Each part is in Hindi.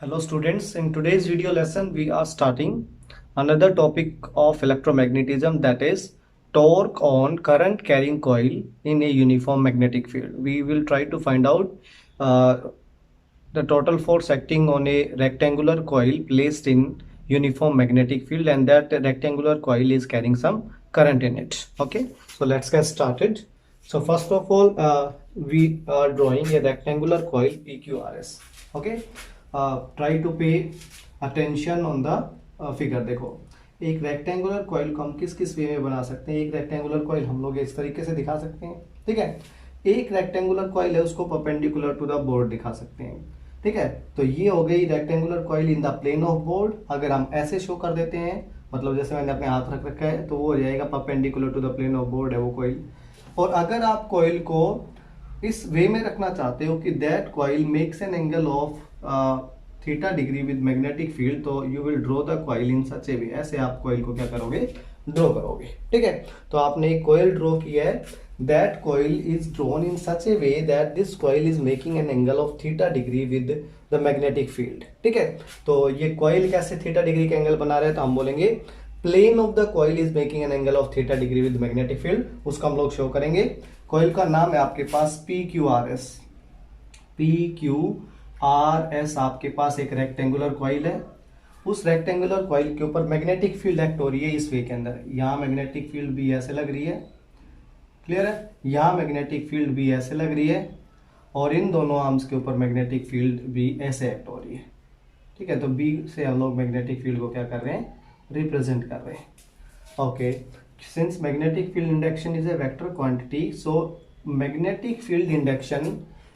Hello students, in today's video lesson we are starting another topic of electromagnetism, that is torque on current carrying coil in a uniform magnetic field. We will try to find out uh, the total force acting on a rectangular coil placed in uniform magnetic field, and that rectangular coil is carrying some current in it. Okay, so let's get started. So first of all, we are drawing a rectangular coil PQRS. Okay, try to pay attention on the figure. देखो, एक रेक्टेंगुलर कॉइल को हम किस किस वे में बना सकते हैं। एक रेक्टेंगुलर कॉइल हम लोग इस तरीके से दिखा सकते हैं, ठीक है। एक रेक्टेंगुलर कॉइल है, उसको परपेंडिकुलर टू द बोर्ड दिखा सकते हैं, ठीक है। तो ये हो गई rectangular coil in the plane of board. अगर हम ऐसे शो कर देते हैं, मतलब जैसे मैंने अपने हाथ रख रखा है, तो वो हो जाएगा perpendicular to the plane of board है वो कॉइल। और अगर आप कॉइल को इस वे में रखना चाहते हो कि that coil makes an angle of theta degree with magnetic field, तो you will draw the coil in such a way. ऐसे आप कॉइल को क्या करोगे, ड्रॉ करोगे, ठीक है। तो आपने एक कॉइल ड्रॉ किया है, that coil is drawn in such a way that this coil is making an angle of theta degree with the magnetic field, ठीक है। तो ये कॉइल कैसे थीटा डिग्री का एंगल बना रहे हैं, तो हम बोलेंगे plane of the coil is making an angle of theta degree with magnetic field. उसका हम लोग शो करेंगे। कॉइल का नाम है आपके पास PQRS। PQRS आपके पास एक रेक्टेंगुलर कॉइल है। उस रेक्टेंगुलर कॉइल के ऊपर मैग्नेटिक फील्ड एक्ट हो रही है इस वे के अंदर। यहाँ मैग्नेटिक फील्ड भी ऐसे लग रही है, क्लियर है। यहाँ मैग्नेटिक फील्ड भी ऐसे लग रही है, और इन दोनों आर्म्स के ऊपर मैग्नेटिक फील्ड भी ऐसे एक्ट हो रही है, ठीक है। तो B से हम लोग मैग्नेटिक फील्ड को क्या कर रहे हैं, रिप्रेजेंट कर रहे हैं। Okay, since magnetic field induction is a vector quantity, so magnetic field induction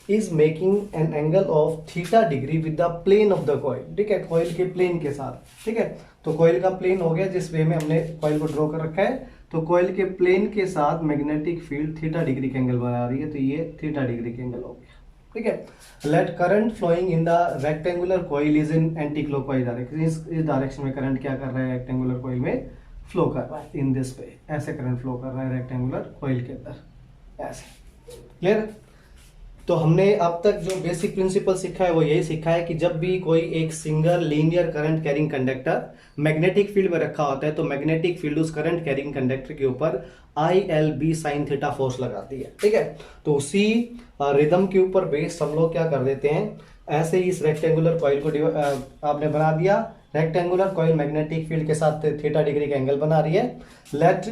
is making an angle of theta degree with the plane of the coil, ठीक है, coil के प्लेन के साथ, ठीक है। तो coil का प्लेन हो गया जिस वे में हमने coil को ड्रॉ कर रखा है। तो coil के प्लेन के साथ मैग्नेटिक फील्ड थीटा डिग्री के एंगल बना रही है, तो ये थीटा डिग्री के एंगल हो गया, ठीक है। Let current flowing in the rectangular coil is in anti clockwise direction. इस डायरेक्शन में करंट क्या कर रहा है, रेक्टेंगुलर कॉइल में फ्लो कर रहा है इन दिस वे। ऐसे करंट फ्लो कर रहा है रेक्टेंगुलर कॉइल के अंदर, ऐसे, क्लियर। तो हमने अब तक जो बेसिक प्रिंसिपल सीखा है वो यही सीखा है कि जब भी कोई एक single linear current carrying conductor magnetic field में रखा होता है, तो मैग्नेटिक फील्ड उस करंट कैरिंग कंडक्टर के ऊपर ILB साइन थीटा फोर्स लगाती है, ठीक है। तो उसी रिदम के ऊपर बेस्ड हम लोग क्या कर देते हैं, ऐसे ही इस रेक्टेंगुलर कॉइल को आपने बना दिया। रेक्टेंगुलर कॉइल मैग्नेटिक फील्ड के साथ थीटा डिग्री का एंगल बना रही है। Let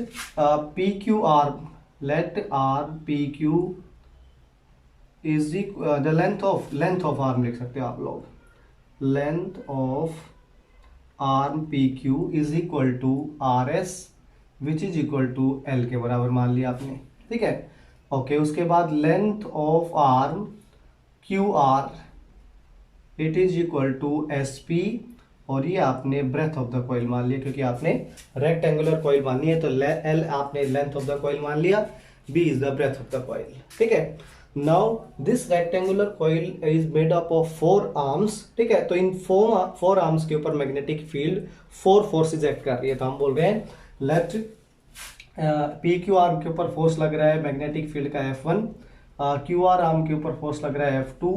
PQ is the length of arm लिख सकते हो आप लोग। Length of arm PQ is equal to RS which is equal to L के बराबर मान लिया आपने, ठीक है। ओके, उसके बाद length of arm QR it is equal to SP, और ये आपने ब्रेथ ऑफ द कॉइल मान लिया, क्योंकि आपने रेक्टेंगुलर कॉइल मानी है। तो L आपने लेंथ ऑफ द कॉइल मान लिया, B is the breadth of the coil, ठीक है। Now this rectangular coil is made up of 4 arms, ठीक है। तो इन 4 आर्म्स के ऊपर मैग्नेटिक फील्ड 4 फोर्सेज एक्ट कर रही है। तो हम बोल रहे हैं लेट PQ आर्म के ऊपर फोर्स लग रहा है मैग्नेटिक फील्ड का F1, QR आर्म के ऊपर फोर्स लग रहा है F2,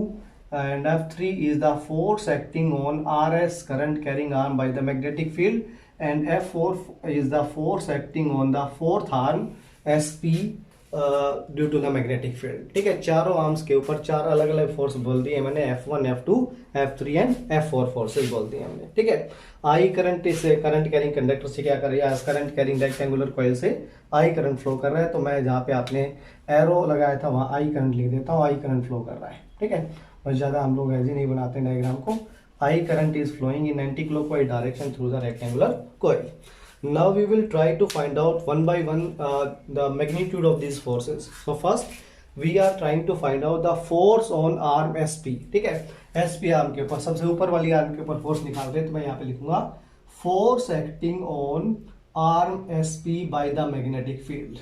and F3 is the force acting on RS current carrying arm by the magnetic field, and F4 is the force acting on the fourth arm SP due to the magnetic field, ठीक है। चारों आर्म्स के ऊपर 4 अलग अलग फोर्स बोल दिए मैंने, F1, F2, F3 and F4 forces बोल दिए हमने, ठीक है। I करंट इस करंट कैरिंग कंडक्टर से क्या कर रही है, करंट कैरिंग रेक्टेंगुलर कॉइल से I करंट फ्लो कर रहा है। तो मैं जहाँ पे आपने एरो लगाया था वहाँ I करंट लिख देता हूँ, I करंट फ्लो कर रहा है, ठीक है। बस ज़्यादा हम लोग ऐसे नहीं बनाते हैं डायग्राम को। I current is flowing in anti-clockwise direction through the rectangular coil. Now we will try to find out one by one the magnitude of these forces. So first we are trying to find out the force on arm SP, ठीक है। SP आर्म के ऊपर, सबसे ऊपर वाली आर्म के ऊपर फोर्स निकाल रहे हैं, तो मैं यहाँ पे लिखूंगा force acting on arm SP by the magnetic field,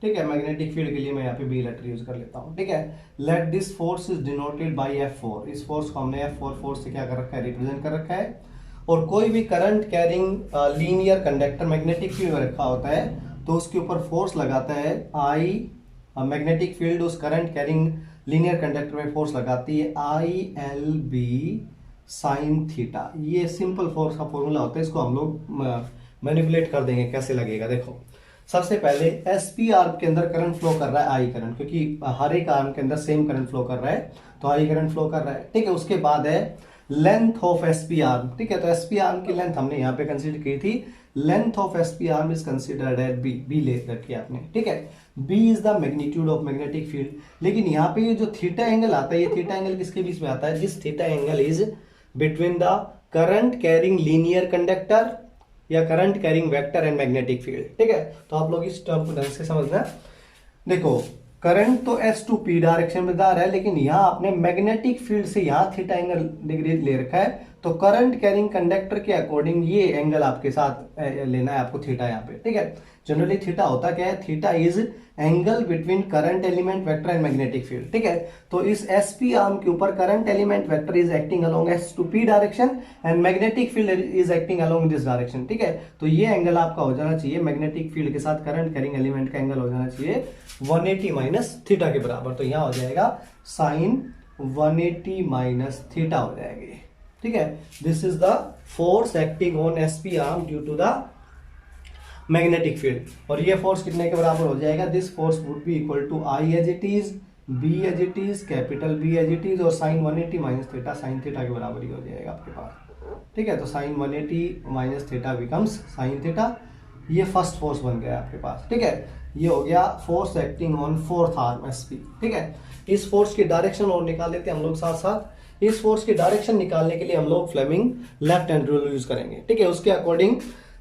ठीक है। मैग्नेटिक फील्ड के लिए मैं यहाँ पे B लेटर यूज कर लेता हूँ, ठीक है। Let this force is denoted bye F4। इस फोर्स को हमने F4 फोर्स से क्या कर रखा है, रिप्रेजेंट कर रखा है। और कोई भी current carrying linear conductor magnetic field में रखा होता है, तो उसके ऊपर फोर्स लगाता है I, मैग्नेटिक फील्ड उस करंट कैरिंग लीनियर कंडक्टर में फोर्स लगाती है ILB साइन थीटा। ये सिंपल फोर्स का फॉर्मूला होता है, इसको हम लोग मैनिपुलेट कर देंगे कैसे लगेगा। देखो सबसे पहले एसपी आर्म के अंदर करंट फ्लो कर रहा है आई करंट, क्योंकि हर एक आर्म के अंदर सेम करंट फ्लो कर रहा है, तो आई करंट फ्लो कर रहा है। ठीक है, उसके बाद है लेंथ ऑफ एसपी आर्म। ठीक है, तो एसपी आर्म की लेंथ हमने यहाँ पे कंसीडर की थी, length of SP arm is considered at B, B ले रखी आपने। ठीक है, B is the magnitude of magnetic field. लेकिन यहाँ पे ये जो थीटा एंगल आता है, ये थीटा एंगल किसके बीच में आता है? This theta angle is between the current carrying linear conductor या current carrying vector and magnetic field. ठीक है, तो आप लोग इस टर्म को ढंग से समझना। देखो करंट तो एस टू पी डायरेक्शन में जा रहा है, लेकिन यहाँ आपने मैग्नेटिक फील्ड से यहाँ थीटा एंगल डिग्री ले रखा है, तो करंट कैरिंग कंडक्टर के अकॉर्डिंग ये एंगल आपके साथ लेना है आपको थीटा यहाँ पे। ठीक है, जनरली थीटा होता क्या है? Theta is angle between current element vector and magnetic field. ठीक है, तो इस एसपी आर्म के ऊपर current element vector is acting along S to P direction and magnetic field is acting along this direction. ठीक है, तो ये एंगल आपका हो जाना चाहिए, मैग्नेटिक फील्ड के साथ करंट कैरिंग एलिमेंट का एंगल हो जाना चाहिए 180 माइनस थीटा के बराबर। तो यहाँ हो जाएगा साइन 180 माइनस थीटा हो जाएगी। ठीक है, this is the force acting on SP arm due to the magnetic field. और ये फोर्स कितने के बराबर हो जाएगा? This force would be equal to I as it is, B as it is, capital B as it is, और sine 180 minus theta sine theta के बराबर ही हो जाएगा आपके पास। ठीक है, तो sine 180 minus theta becomes sine theta. ये फर्स्ट फोर्स बन गया आपके पास। ठीक है, ये हो गया force acting on fourth arm SP. ठीक है, इस फोर्स की डायरेक्शन और निकाल लेते हैं हम लोग साथ साथ। इस फोर्स की डायरेक्शन निकालने के लिए हम लोग Fleming left hand rule use करेंगे। ठीक है, उसके अकॉर्डिंग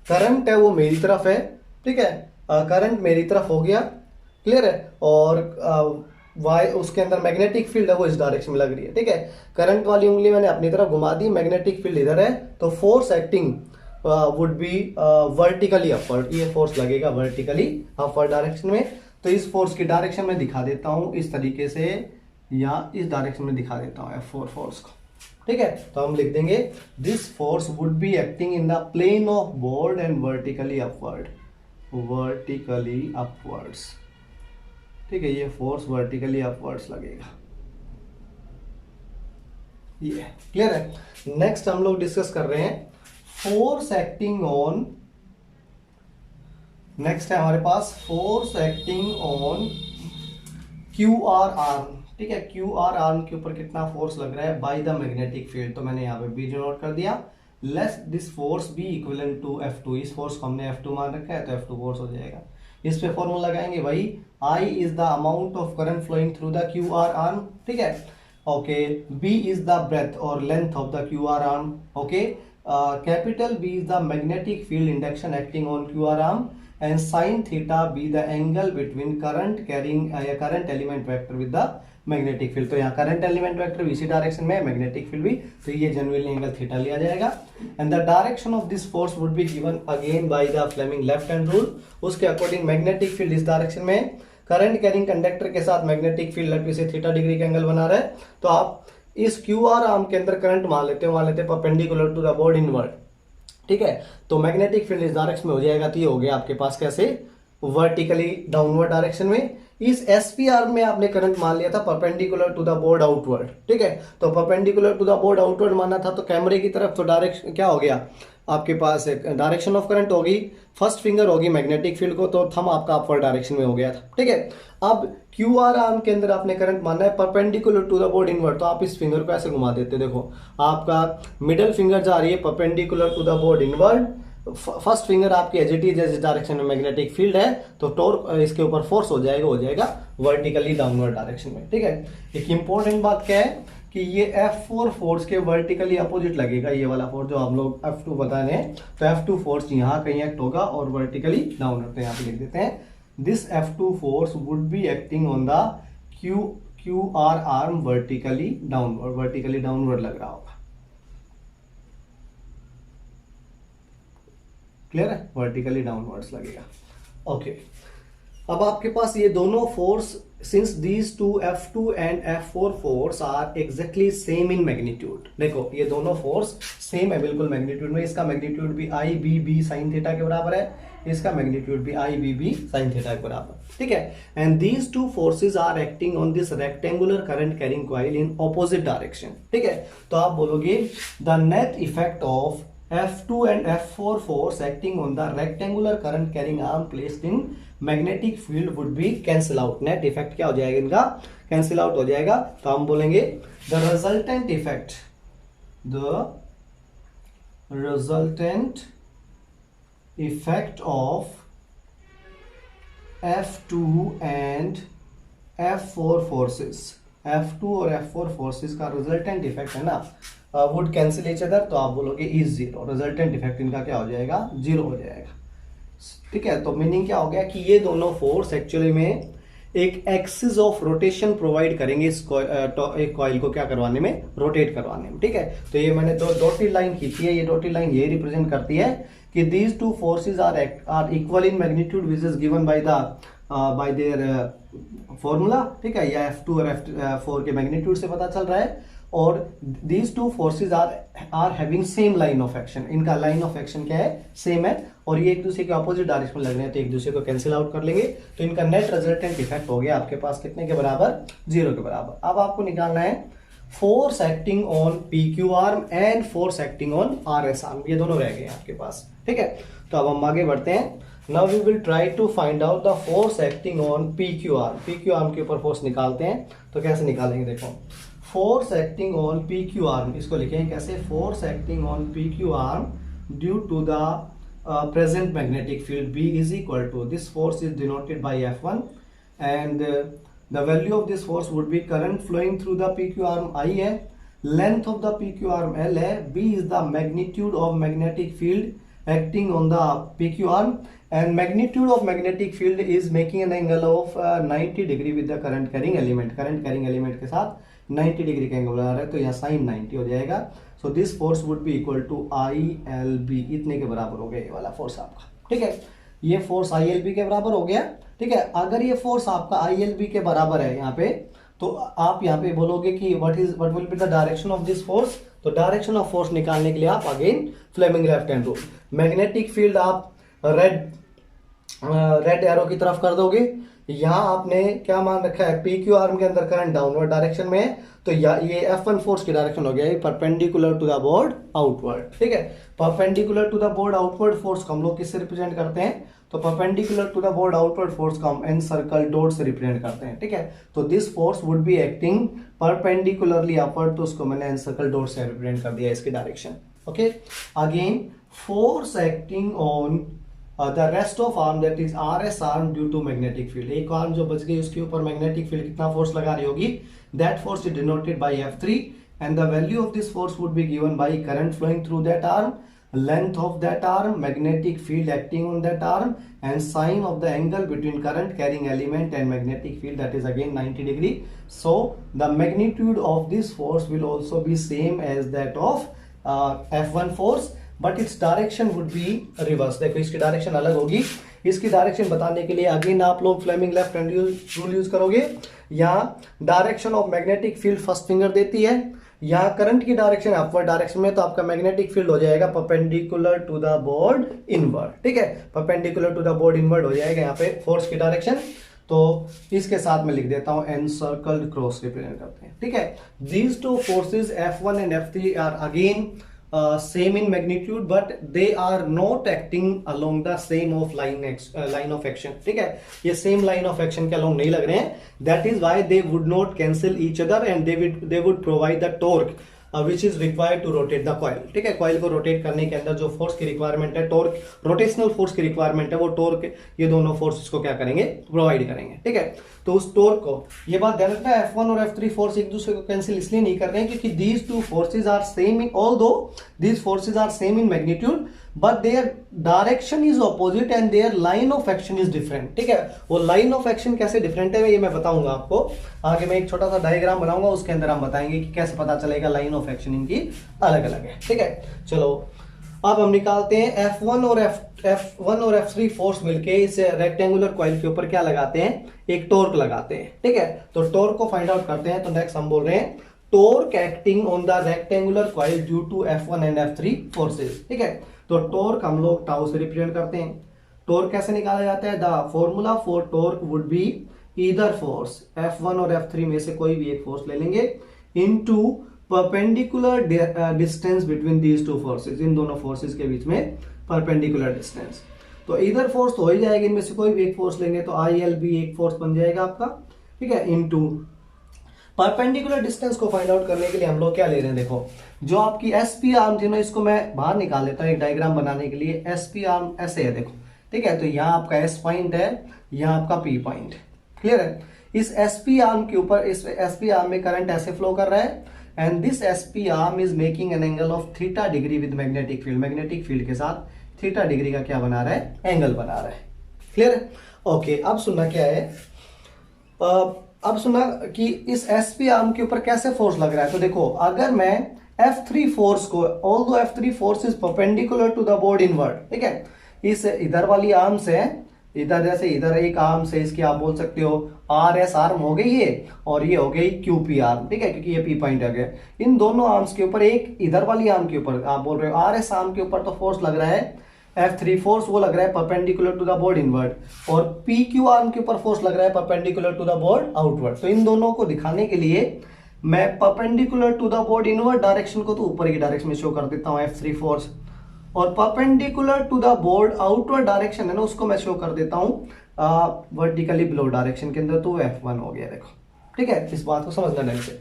करंट है वो मेरी तरफ है। ठीक है, करंट मेरी तरफ हो गया, क्लियर है, और वाई उसके अंदर मैग्नेटिक फील्ड है वो इस डायरेक्शन में लग रही है। ठीक है, करंट वाली उंगली मैंने अपनी तरफ घुमा दी, मैग्नेटिक फील्ड इधर है, तो force acting would be vertically upward. ये फोर्स लगेगा वर्टिकली अपवर्ड डायरेक्शन में। तो इस फोर्स की डायरेक्शन में दिखा देता हूं इस तरीके से, या इस डायरेक्शन में दिखा देता हूं F4 फोर्स को। ठीक है, तो हम लिख देंगे this force would be acting in the plane of board and vertically upward, vertically upwards. ठीक है, ये फोर्स वर्टिकली अपवर्ड्स लगेगा। ये क्लियर है। नेक्स्ट हम लोग डिस्कस कर रहे हैं फोर्स एक्टिंग ऑन, नेक्स्ट है हमारे पास force acting on Q R arm. ठीक है, क्यू आर आर्म के ऊपर कितना फोर्स लग रहा है बाय द मैग्नेटिक फील्ड, तो मैंने यहाँ पे बी नोट कर दिया। Let's this force be equivalent to F2, इस फोर्स को हमने F2 मान रखा है, तो F2 फोर्स हो जाएगा। इस पे फॉर्मूला लगाएंगे भाई, I is the amount of current flowing through the Q R arm. ठीक है, okay, B is the breadth और length of the Q R arm. Okay, capital B is the magnetic field induction acting on QR arm, and sin theta be the angle between current carrying current element vector with the magnetic field। तो यहाँ current element vector भी इसी डायरेक्शन में है, magnetic field भी, तो ये जनरली एंगल थीटा लिया जाएगा। and the direction of this force would be given again by the Fleming left hand rule। उसके अकॉर्डिंग मैग्नेटिक फील्ड इस डायरेक्शन में, करंट कैरिंग कंडक्टर के साथ मैग्नेटिक फील्ड लटवी से थीटा डिग्री का एंगल बना रहा है, तो आप इस क्यू आर आर्म के अंदर करंट मान लेते हैं perpendicular to the board inward. ठीक है, तो मैग्नेटिक फील्ड इस डायरेक्शन में हो जाएगा, तो ये हो गया आपके पास कैसे? वर्टिकली डाउनवर्ड डायरेक्शन में। इस एसपी आर्म में आपने करंट मान लिया था perpendicular to the board outward. ठीक है, तो perpendicular to the board outward माना था, तो कैमरे की तरफ तो डायरेक्शन क्या हो गया आपके पास? डायरेक्शन ऑफ करंट होगी, फर्स्ट फिंगर होगी मैग्नेटिक फील्ड को, तो थंब आपका अपवर्ड डायरेक्शन में हो गया था। ठीक है, अब क्यू आर आर्म के अंदर आपने करंट मानना है perpendicular to the board inward, तो आप इस फिंगर को ऐसे घुमा देते, देखो आपका मिडल फिंगर जा रही है perpendicular to the board inward, first finger आपकी एजिटी जिस डायरेक्शन में मैग्नेटिक फील्ड है, तो टॉर्क इसके ऊपर फोर्स हो जाएगा वर्टिकली डाउनवर्ड डायरेक्शन में। ठीक है, एक इंपॉर्टेंट बात क्या है कि ये F4 फोर्स के वर्टिकली अपोजिट लगेगा, ये वाला फोर्स जो हम लोग F2 बता रहे हैं, तो F2 फोर्स यहाँ कहीं एक्ट होगा और वर्टिकली डाउनवर्ड, तो यहाँ पे लिख देते हैं this F2 force would be acting on the Q R arm vertically downward लग रहा होगा। क्लियर है, वर्टिकली डाउनवर्ड्स लगेगा। ओके, अब आपके पास ये दोनों force, since these two F2 and F4 force are exactly same in magnitude, देखो ये दोनों फोर्स सेम है बिल्कुल मैग्नीट्यूड में, इसका मैग्नीट्यूड भी I B B sine theta के बराबर है, इसका मैग्नीट्यूड भी I B B sine theta के बराबर, ठीक है। And these two forces are acting on this rectangular current carrying coil in opposite direction, ठीक है। तो आप बोलोगे the net effect of F2 and F4 force acting on the rectangular current carrying arm placed in magnetic field would be cancel out. net effect क्या हो जाएगा इनका, cancel out हो जाएगा। तो हम बोलेंगे the resultant effect of F2 and F4 forces, F2 और F4 forces का resultant effect है ना, वुड कैंसिल ईच अदर, तो आप बोलोगे इज जीरो, रिजल्टेंट इफेक्ट इनका क्या हो जाएगा, जीरो हो जाएगा, ठीक है। तो मीनिंग क्या हो गया कि ये दोनों फोर्स एक्चुअली में एक एक्सिस ऑफ रोटेशन प्रोवाइड करेंगे इस एक कॉइल को क्या करवाने में, रोटेट करवाने में, ठीक है। तो ये मैंने दो डॉटेड लाइन खींची है, ये डॉटेड लाइन ये रिप्रेजेंट करती है कि these two forces are equal in magnitude which is given by their formula, ठीक है, या F2 और F4 के मैग्नीट्यूड से पता चल रहा है। और these two forces are having same line of action, इनका लाइन ऑफ एक्शन क्या है, सेम है, और ये एक दूसरे के ऑपोजिट डायरेक्शन में लग रहे हैं, तो एक दूसरे को कैंसिल आउट कर लेंगे। तो इनका नेट रिजल्टेंट इफेक्ट हो गया आपके पास कितने के बराबर, जीरो के बराबर। अब आपको निकालना है force acting on PQ arm and force acting on RS arm, ये दोनों रह गए आपके पास, ठीक है। तो अब हम आगे बढ़ते हैं। Now we will try to find out the force acting on PQ arm. PQ arm के ऊपर फोर्स निकालते हैं, तो कैसे निकालेंगे, देखो force acting on PQ arm, इसको लिखेंगे कैसे, force acting on PQ arm due to the present magnetic field B is equal to, this force is denoted by F1 and the value of this force would be current flowing through the PQ arm I है, length of the PQ arm L है, B is the magnitude of magnetic field acting on the PQ arm and magnitude of magnetic field is making an angle of 90 degree with the current carrying element, current carrying element के साथ 90 डिग्री का एंगल बना रहा है, तो यहाँ साइन 90 हो जाएगा। So this force would be equal to ILB, इतने के बराबर हो गया ये वाला फोर्स आपका, ठीक है। ये फोर्स ILB के बराबर हो गया, ठीक है। अगर ये फोर्स आपका ILB के बराबर है यहाँ पे, तो आप यहाँ पे बोलोगे कि what will be the direction of this force. तो डायरेक्शन ऑफ फोर्स निकालने के लिए आप again Fleming left hand rule, magnetic field आप रेड एरो की तरफ कर दोगे। यहाँ आपने क्या मान रखा है, PQ आर्म के अंदर करंट डाउनवर्ड डायरेक्शन में है, तो ये F1 फोर्स की डायरेक्शन हो गया, ये perpendicular to the board outward, ठीक है। Perpendicular to the board outward force को हम लोग किससे रिप्रेजेंट करते हैं, तो perpendicular to the board outward force को हम एन सर्कल डॉट से रिप्रेजेंट करते हैं, ठीक है। तो this force would be acting perpendicularly upward, तो उसको मैंने एन सर्कल डॉट से रिप्रेजेंट कर दिया इसकी direction, okay. Again force acting on the rest of arm that is RS arm due to magnetic field, एक आर्म जो बच गई उसके ऊपर मैग्नेटिक फील्ड कितना फोर्स लगा रही होगी, that force is denoted by F3 and the value of this force would be given by current flowing through that arm, length of that arm, magnetic field acting on that arm and sine of the angle between current carrying element and magnetic field, that is again 90 degree. So the magnitude of this force will also be same as that of F1 force, but its direction would be reverse. देखो इसकी डायरेक्शन अलग होगी। इसकी डायरेक्शन बताने के लिए अगेन आप लोग Fleming left hand rule use करोगे। यहाँ direction of magnetic field first finger देती है, यहाँ करंट की डायरेक्शन अपवर्ड डायरेक्शन में, तो आपका मैग्नेटिक फील्ड हो जाएगा perpendicular to the board inward, ठीक है। Perpendicular to the board inward हो जाएगा यहाँ पे फोर्स की डायरेक्शन। तो इसके साथ में लिख देता हूं एन सर्कल्ड क्रॉस रिप्रेजेंट करते हैं, ठीक है। These two forces F1 and F3 are again same in magnitude but they are not acting along the same of line of action, ठीक है। ये same line of action के along नहीं लग रहे हैं, that is why they would not cancel each other and they would provide the torque which is required to rotate the coil, ठीक है। कॉइल को रोटेट करने के अंदर जो फोर्स की रिक्वायरमेंट है, टॉर्क, रोटेशनल फोर्स की रिक्वायरमेंट है, वो टॉर्क ये दोनों फोर्सेस को क्या करेंगे, प्रोवाइड करेंगे, ठीक है। तो उस टॉर्क को, ये बात ध्यान रखना है, F1 और F3 फोर्स एक दूसरे को कैंसिल इसलिए नहीं कर रहे हैं क्योंकि these two forces are same in, although these forces are same in magnitude but their direction is opposite and their line of action is different, ठीक है। वो लाइन ऑफ एक्शन कैसे डिफरेंट है ये मैं बताऊंगा आपको आगे। मैं एक छोटा सा डायग्राम बनाऊंगा, उसके अंदर हम बताएंगे कि कैसे पता चलेगा लाइन ऑफ एक्शन इनकी अलग अलग है, ठीक है। चलो अब हम निकालते हैं F1 और F3 फोर्स मिलके इस रेक्टेंगुलर कॉइल के ऊपर क्या लगाते हैं, एक टॉर्क लगाते हैं, ठीक है। तो टॉर्क को फाइंड आउट करते हैं। तो नेक्स्ट हम बोल रहे हैं torque acting on the rectangular coil due to F1 and F3 forces, ठीक है। तो टॉर्क हम लोग टाउ से रिप्रेजेंट करते हैं। टॉर्क कैसे निकाला जाता है? The formula for torque would be either force F1 और F3 में से कोई भी एक फोर्स ले लेंगे into perpendicular distance between these two forces, इन दोनों फोर्सेस के बीच में परपेंडिकुलर डिस्टेंस। तो इधर फोर्स तो हो ही जाएगी, इनमें से कोई भी एक फोर्स लेंगे तो IL भी एक फोर्स बन जाएगा आपका, ठीक है, इनटू परपेंडिकुलर डिस्टेंस को फाइंड आउट करने के लिए हम लोग क्या ले रहे हैं, देखो जो आपकी SP आर्म थी ना, इसको मैं बाहर निकाल लेता हूँ एक डायग्राम बनाने के लिए। SP आर्म ऐसे है देखो, ठीक है, तो यहाँ आपका S पॉइंट है, यहाँ आपका P पॉइंट, क्लियर है। इस SP आर्म के ऊपर, इस SP आर्म में करंट ऐसे फ्लो कर रहा है and this SP arm is making an angle of theta degree with magnetic field, magnetic field के साथ थीटा डिग्री का क्या बना रहा है, एंगल बना रहा है, क्लियर है। ओके, अब सुनना क्या है, अब सुना कि इस SP आर्म के ऊपर कैसे फोर्स लग रहा है। तो देखो अगर मैं F3 फोर्स को, although F3 force is perpendicular to the board inward, ठीक है, इस इधर वाली आर्म से, इधर जैसे इधर एक आर्म से इसकी आप बोल सकते हो RS आर्म हो गई ये, और ये हो गई QP आर्म, ठीक है, क्योंकि ये P पॉइंट आ गया। इन दोनों आर्म्स के ऊपर, एक इधर वाली आर्म के ऊपर आप बोल रहे हो RS आर्म के ऊपर तो फोर्स लग रहा है F3 फोर्स, वो लग रहा है perpendicular to the board inward, और PQ आर्म के ऊपर फोर्स लग रहा है perpendicular to the board outward. तो इन दोनों को दिखाने के लिए मैं perpendicular to the board inward direction को तो ऊपर की डायरेक्शन में शो कर देता हूं F3 फोर्स, और perpendicular to the board outward direction है ना, उसको मैं शो कर देता हूं वर्टिकली बिलो डायरेक्शन के अंदर, तो F1 हो गया, देखो, ठीक है, इस बात को समझना ढंग से,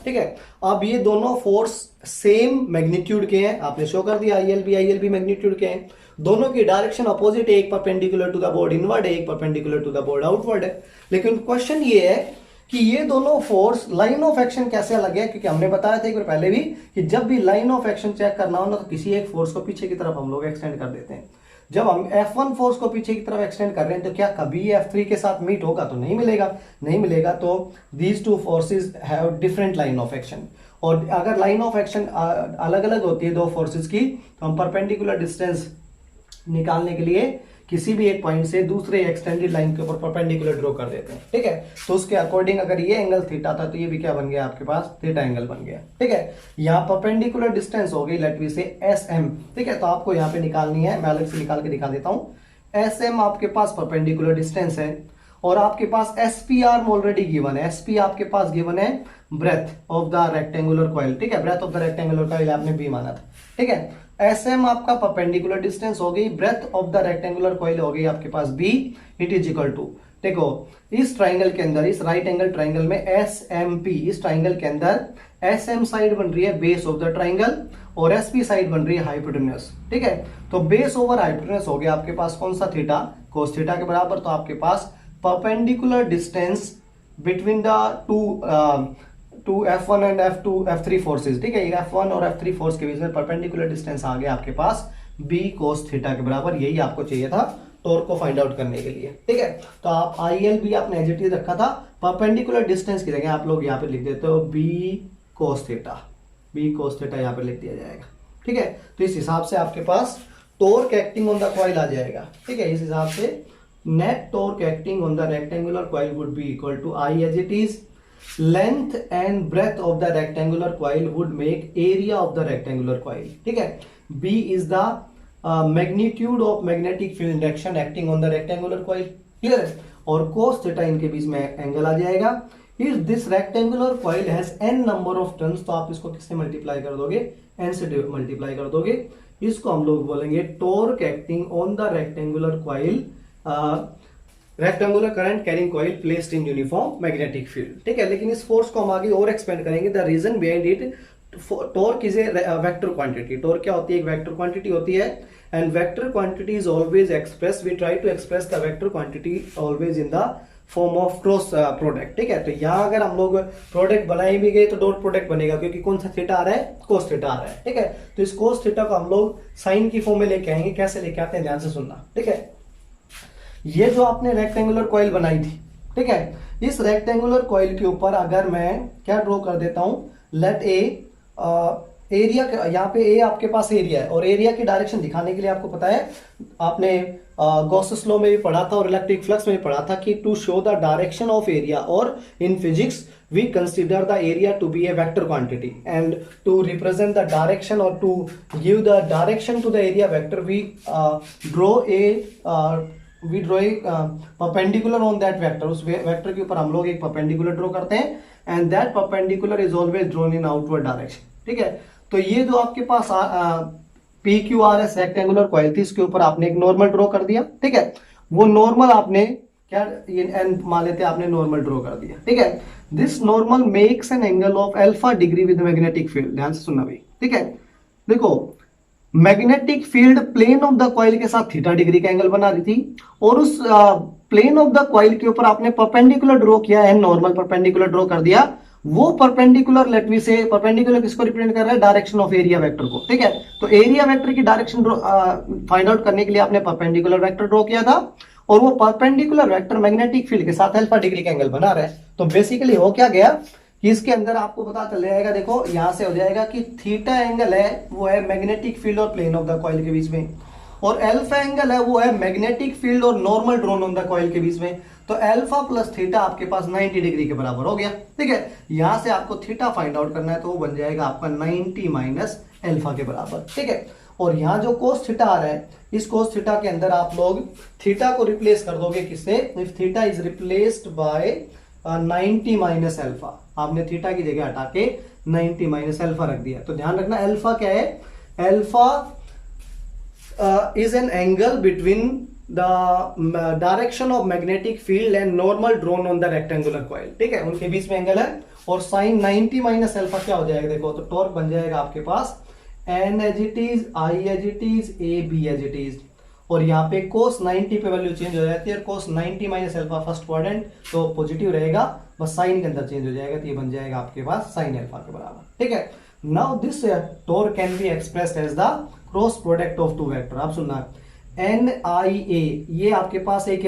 ठीक है। अब ये दोनों फोर्स सेम मैग्नीट्यूड के हैं, आपने शो कर दिया IL भी मैग्नीट्यूड के हैं, दोनों की डायरेक्शन अपोजिट है, एक perpendicular to the board inward है, एक perpendicular to the board outward है। लेकिन क्वेश्चन ये है कि ये दोनों फोर्स लाइन ऑफ एक्शन कैसे अलग है, क्योंकि हमने बताया था एक बार पहले भी कि जब भी लाइन ऑफ एक्शन चेक करना हो ना, तो किसी एक फोर्स को पीछे की तरफ हम लोग एक्सटेंड कर देते हैं। जब हम F1 फोर्स को पीछे की तरफ एक्सटेंड कर रहे हैं तो क्या कभी F3 के साथ मीट होगा? तो नहीं मिलेगा, नहीं मिलेगा। तो these two forces have different line of action, और अगर लाइन ऑफ एक्शन अलग अलग होती है दो फोर्सेस की, तो हम परपेंडिकुलर डिस्टेंस निकालने के लिए किसी भी एक पॉइंट से दूसरे एक्सटेंडेड लाइन के ऊपर परपेंडिकुलर ड्रॉ कर देते हैं, ठीक है। तो उसके अकॉर्डिंग अगर ये एंगल थीटा था तो ये भी क्या बन गया आपके पास, थीटा एंगल बन गया, ठीक है। यहाँ परपेंडिकुलर डिस्टेंस हो गई, लेट वी से SM, ठीक है, तो आपको यहाँ पे निकालनी है, मैं अलग से निकाल के दिखा देता हूँ। SM आपके पास परपेंडिकुलर डिस्टेंस है, और आपके पास SP आर्म ऑलरेडी गिवन है, SP आपके पास गिवन है breadth of the rectangular coil, ठीक है, breadth of the rectangular coil आपने B माना था, ठीक है। SM आपका परपेंडिकुलर डिस्टेंस हो गई, breadth of the rectangular coil हो गई आपके पास B, it is equal to, देखो इस ट्राइंगल के अंदर, इस राइट एंगल ट्राइंगल में SMP, इस ट्राइंगल के अंदर SM साइड बन रही है बेस ऑफ द ट्राइंगल, और SP साइड बन रही है हाइपोटेन्यूस, ठीक है। तो बेस ओवर हाइपोटेन्यूस हो गया आपके पास कौन सा, थीटा, कोस थीटा के बराबर। तो आपके पास perpendicular distance between the two F1 and F3 forces, ठीक है, F1 और F3 फोर्स के बीच में परपेंडिकुलर डिस्टेंस आ गया आपके पास B cos थीटा के बराबर। यही आपको चाहिए था टॉर्क को फाइंड आउट करने के लिए, ठीक है। तो आप IL भी आपने एज इट इज रखा था, परपेंडिकुलर डिस्टेंस की जगह आप लोग यहाँ पे लिख देते हो B cos theta, B cos theta यहाँ पे लिख दिया जाएगा, ठीक है। तो इस हिसाब से आपके पास torque acting on the coil आ जाएगा, ठीक है। इस हिसाब से net torque acting on the rectangular coil would be equal to I as it is, length and breadth of the rectangular coil would make area of the rectangular coil, ठीक है। B is the magnitude of magnetic field induction acting on the rectangular coil, clear है। और cos theta इनके बीच में एंगल आ जाएगा। If this rectangular coil has n number of turns, तो आप इसको किससे मल्टीप्लाई कर दोगे, n से मल्टीप्लाई कर दोगे। इसको हम लोग बोलेंगे torque acting on the rectangular coil, rectangular current carrying coil placed in uniform magnetic field, ठीक है। लेकिन इस फोर्स को हम आगे और एक्सपेंड करेंगे। The reason behind it, torque is a vector quantity. Torque क्या होती है, एक वेक्टर क्वांटिटी होती है, and vector quantity is always express, we try to express the vector quantity always in the form of cross product, ठीक है। तो यहाँ अगर हम लोग प्रोडक्ट बनाए भी गए तो डॉट प्रोडक्ट बनेगा, क्योंकि कौन सा थीटा आ रहा है, कोस थीटा आ रहा है, ठीक है। तो इस कोस थीटा को हम लोग साइन की फॉर्म में लेके आएंगे। कैसे लेके आते हैं, ध्यान से सुनना, ठीक है। ये जो आपने रेक्टेंगुलर कॉइल बनाई थी, ठीक है, इस रेक्टेंगुलर कॉइल के ऊपर अगर मैं क्या ड्रॉ कर देता हूं, लेट ए एरिया, यहाँ पे ए आपके पास एरिया है, और एरिया की डायरेक्शन दिखाने के लिए आपको पता है, आपने गॉसेस लॉ में भी पढ़ा था और इलेक्ट्रिक फ्लक्स में भी पढ़ा था कि to show the direction of area, और in physics we consider the area to be a vector quantity, and to represent the direction और to give the direction to the area vector we draw a perpendicular on that vector. उस वेक्टर के ऊपर हम लोग एक परपेंडिकुलर ड्रॉ करते हैं, and that perpendicular is always drawn in outward direction. ठीक है, तो ये जो आपके पास P Q R S rectangular coil थी, इसके ऊपर आपने एक नॉर्मल ड्रॉ कर दिया। ठीक है, वो नॉर्मल आपने क्या, ये एन मान लेते आपने नॉर्मल ड्रॉ कर दिया। ठीक है, this normal makes an angle of alpha degree with magnetic field. ध्यान से सुनना भाई। ठीक है, देखो magnetic field plane of the coil के साथ थीटा डिग्री का एंगल बना रही थी, और उस प्लेन ऑफ द कॉइल के ऊपर आपने परपेंडिकुलर ड्रॉ किया, एन नॉर्मल परपेंडिकुलर ड्रॉ कर दिया। वो परपेंडिकुलर, लेट मी से परपेंडिकुलर किसको रिप्रेजेंट कर रहा है, डायरेक्शन ऑफ एरिया वेक्टर को। ठीक है, तो एरिया वेक्टर की डायरेक्शन फाइंड आउट करने के लिए आपने परपेंडिकुलर वेक्टर ड्रॉ किया था, और वो परपेंडिकुलर वेक्टर मैग्नेटिक फील्ड के साथ अल्फा डिग्री का एंगल बना रहा है। तो बेसिकली हो क्या गया कि इसके अंदर आपको पता चल जाएगा, देखो यहां से हो जाएगा कि थीटा एंगल है वो है मैग्नेटिक फील्ड और प्लेन ऑफ द कॉइल के बीच में, और अल्फा एंगल है वो है मैग्नेटिक फील्ड और normal drawn on the coil के बीच में। तो अल्फा प्लस थीटा आपके पास 90 डिग्री के बराबर हो गया। ठीक है, यहां से आपको थीटा फाइंड आउट करना है, तो वो बन जाएगा आपका 90 माइनस अल्फा के बराबर। ठीक है, और यहाँ जो कोस थीटा आ रहा है, इस कोस थीटा के अंदर आप लोग थीटा को रिप्लेस कर दोगे किससे, if theta is replaced by 90 minus alpha, आपने थीटा की जगह हटा के 90 माइनस अल्फा रख दिया। तो ध्यान रखना अल्फा क्या है, alpha is an angle between the direction of magnetic field and normal drawn on the rectangular coil। ठीक है, उनके बीच में एंगल है, और साइन 90 माइनस अल्फा क्या हो जाएगा, देखो तो टॉर्क बन जाएगा आपके पास n as it is, I as it is, A B as it is, और यहाँ पे कोस 90 पे वैल्यू चेंज हो जाती है, कोस 90 माइनस अल्फा फर्स्ट क्वाड्रेंट तो पॉजिटिव रहेगा, बस साइन के अंदर चेंज हो जाएगा, तो ये बन जाएगा आपके पास साइन अल्फा के बराबर। ठीक है, now this torque can be expressed as the cross product of two vector. आप सुनना, एन आई ए, ये आपके पास एक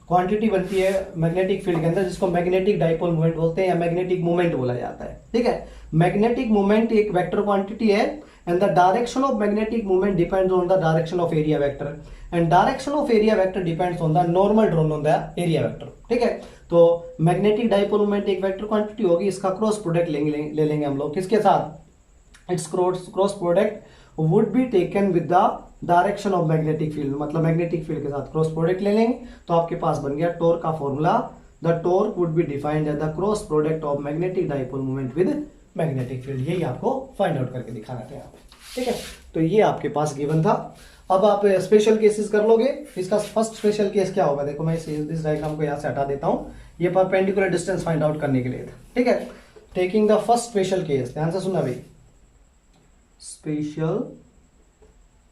क्वांटिटी बनती है मैग्नेटिक फील्ड के अंदर, जिसको मैग्नेटिक डाइपोल मोमेंट बोलते हैं या मैग्नेटिक मोमेंट बोला जाता है। ठीक है, मैग्नेटिक मोमेंट एक वेक्टर क्वांटिटी है, and the direction of magnetic moment depends on the direction of area vector, and direction of area vector depends on the normal drawn on the area vector. ठीक है, तो मैग्नेटिक डाइपोल मोमेंट एक वेक्टर क्वांटिटी होगी, इसका क्रॉस प्रोडक्ट ले लेंगे हम लोग किसके साथ, it's cross product would be taken with the direction of magnetic field, मतलब मैग्नेटिक फील्ड के साथ क्रॉस प्रोडक्ट ले लेंगे, तो आपके पास बन गया टॉर्क का formula, the torque would be defined as the cross product of magnetic dipole moment with magnetic field. यही आपको फाइंड आउट करके दिखाना था यहाँ पे। ठीक है, तो ये आपके पास गिवन था। अब आप स्पेशल केसेस कर लोगे। इसका फर्स्ट स्पेशल केस क्या होगा, देखो मैं इस डायग्राम को यहाँ से हटा देता हूँ, ये परपेंडिकुलर डिस्टेंस फाइंड आउट करने के लिए था। ठीक है, taking the first special case, ध्यान से सुनना भाई, स्पेशल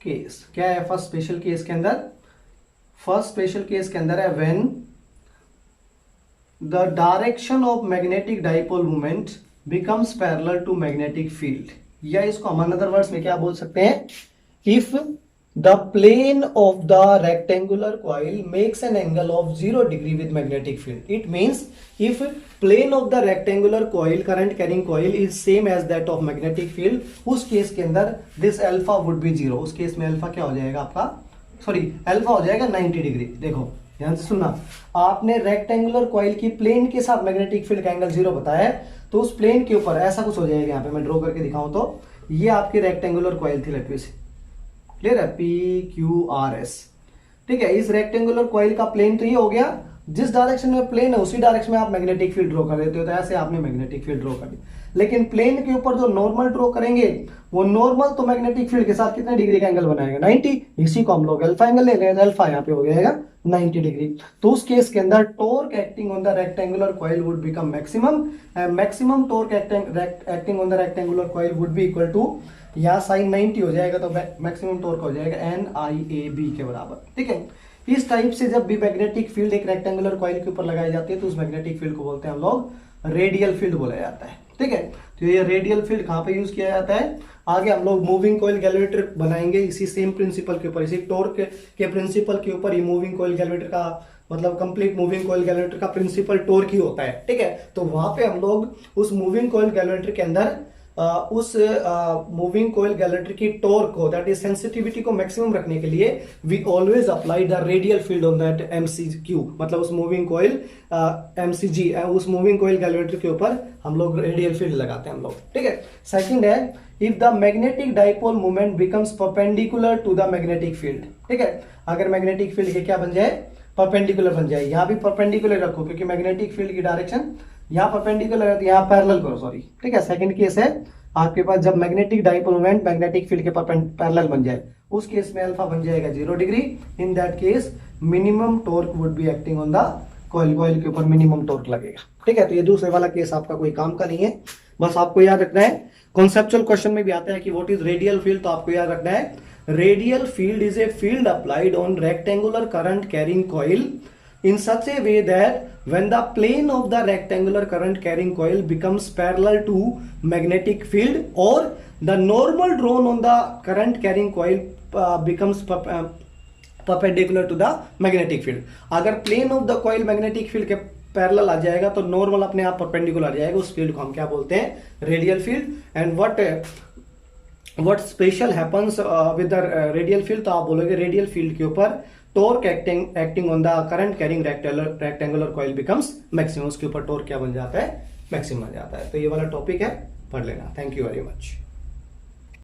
केस क्या है फर्स्ट स्पेशल केस के अंदर, फर्स्ट स्पेशल केस के अंदर है when the direction of magnetic dipole moment becomes parallel to magnetic field, या इसको हम अनदर वर्ड्स में क्या बोल सकते हैं, if the plane of the rectangular coil makes an angle of 0 degree with magnetic field. It means if plane of the rectangular coil current carrying coil is same as that of magnetic field, उस केस के अंदर दिस अल्फा वुड बी 0। उस केस में अल्फा क्या हो जाएगा आपका, सॉरी अल्फा हो जाएगा 90 डिग्री। देखो ध्यान से सुनना, आपने रेक्टेंगुलर कॉइल की प्लेन के साथ मैग्नेटिक फील्ड का एंगल 0 बताया है, तो उस प्लेन के ऊपर ऐसा कुछ हो जाएगा। यहाँ पे मैं ड्रॉ करके दिखाऊं तो ये आपकी रेक्टेंगुलर कॉइल थी, लेट से क्लियर है, पी क्यू आर एस। ठीक है, इस रेक्टेंगुलर कॉइल का प्लेन तो ये हो गया, जिस डायरेक्शन में प्लेन है उसी डायरेक्शन में आप मैग्नेटिक फील्ड ड्रॉ कर देते हो, तो ऐसे आपने मैग्नेटिक फील्ड ड्रॉ कर दी। लेकिन प्लेन के ऊपर जो नॉर्मल ड्रॉ करेंगे, वो नॉर्मल तो मैग्नेटिक फील्ड के साथ कितने डिग्री का एंगल बनाएगा, 90। इसी को हम लोग अल्फा एंगल ले रहे हैं, अल्फा यहाँ पे हो जाएगा 90 डिग्री। तो उस केस के अंदर torque acting on the rectangular coil would become maximum, maximum torque acting on the rectangular coil would be equal to, यहाँ साइन 90 हो जाएगा तो मैक्सिमम टॉर्क हो जाएगा NIAB के बराबर। ठीक है, इस टाइप से जब भी मैग्नेटिक फील्ड एक रेक्टेंगुलर कॉइल के ऊपर लगाई जाती है, तो उस मैग्नेटिक फील्ड को बोलते हैं हम लोग रेडियल फील्ड बोला जाता है। ठीक है, तो ये रेडियल फील्ड कहाँ पे यूज किया जाता है, आगे हम लोग मूविंग कॉइल गैल्वेटर बनाएंगे इसी सेम प्रिंसिपल के ऊपर, इसी टॉर्क के प्रिंसिपल के ऊपर। ये मूविंग कॉइल गैल्वेटर का मतलब कंप्लीट मूविंग कॉइल गैल्वेटर का प्रिंसिपल टॉर्क ही होता है। ठीक है, तो वहां पे हम लोग उस मूविंग कॉइल गैल्वेटर के अंदर उस मूविंग कोयल गैलेटरी की टॉर्क को, दैट इज सेंसिटिविटी को मैक्सिमम रखने के लिए we always apply the radial field on that MCQ, मतलब उस मूविंग कोयल एमसीजी, उस मूविंग कोयल गैलेटरी के ऊपर हम लोग रेडियल फील्ड लगाते हैं हम लोग, ठीक है। सेकंड है, if the magnetic dipole moment becomes perpendicular to the magnetic field, ठीक है, अगर मैग्नेटिक फील्ड के क्या बन जाए, परपेंडिकुलर बन जाए, यहां भी परपेंडिकुलर रखो क्योंकि मैग्नेटिक फील्ड की डायरेक्शन यहाँ परपेंडिकुलर है तो यहाँ पैरेलल करो, सॉरी, ठीक है। सेकंड केस है आपके पास जब magnetic dipole moment magnetic field के पैरेलल बन जाए, उस केस में अल्फा बन जाएगा 0 degree. In that case minimum torque would be acting on the coil, coil के ऊपर मिनिमम टॉर्क लगेगा, ठीक है। तो ये दूसरे वाला केस आपका कोई काम का नहीं है, बस आपको याद रखना है। कॉन्सेप्चुअल क्वेश्चन में भी आता है कि व्हाट इज रेडियल फील्ड, तो आपको याद रखना है radial field is a field applied on rectangular current carrying coil in such a way that when the plane of the rectangular current carrying coil becomes parallel to magnetic field or the normal drawn on the current carrying coil becomes perpendicular to the magnetic field। अगर plane of the coil magnetic field के पैरेलल आ जाएगा तो नॉर्मल अपने आप परपेंडिकुलर आ जाएगा, उस फील्ड को हम क्या बोलते हैं, radial field. And what special happens with the radial field, तो आप बोलोगे रेडियल फील्ड के ऊपर torque acting on the current carrying rectangular coil becomes maximum, उसके ऊपर टॉर्क क्या बन जाता है, मैक्सिमम आ जाता है। तो ये वाला टॉपिक है, पढ़ लेना। Thank you very much.